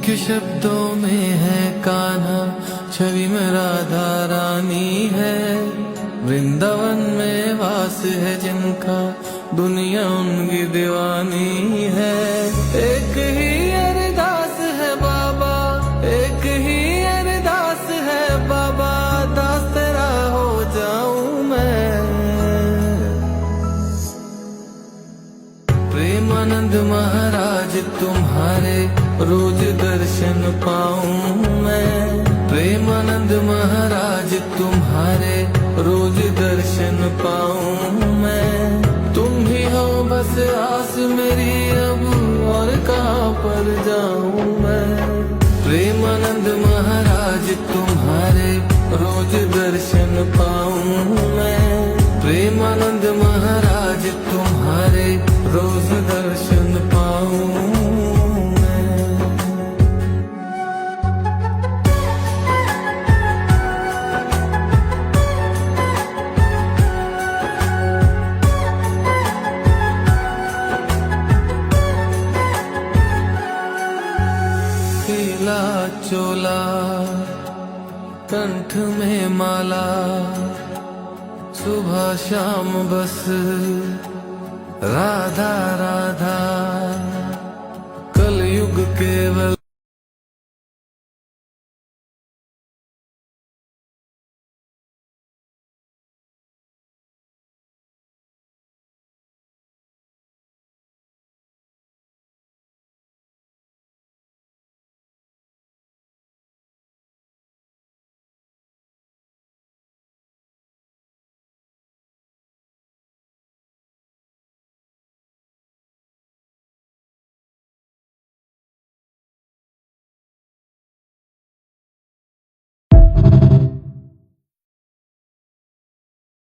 एक शब्दों में है कान्हा, छवि में राधा रानी है। वृंदावन में वास है जिनका, दुनिया उनकी दीवानी है। एक ही अरदास है बाबा, एक ही अरदास है बाबा, दास तेरा हो जाऊं मैं। प्रेमानंद महाराज तुम्हारे रोज दर्शन पाऊं मैं। प्रेमानंद महाराज तुम्हारे रोज दर्शन पाऊं मैं। तुम ही हो बस आस मेरी अब, और कहाँ पर जाऊं मैं। प्रेमानंद महाराज तुम्हारे रोज दर्शन पाऊं मैं। प्रेमानंद महाराज तुम्हारे रोज दर्शन पाऊं मैं। पीला चोला कंठ में माला, सुबह शाम बस राधा राधा, कलयुग केवल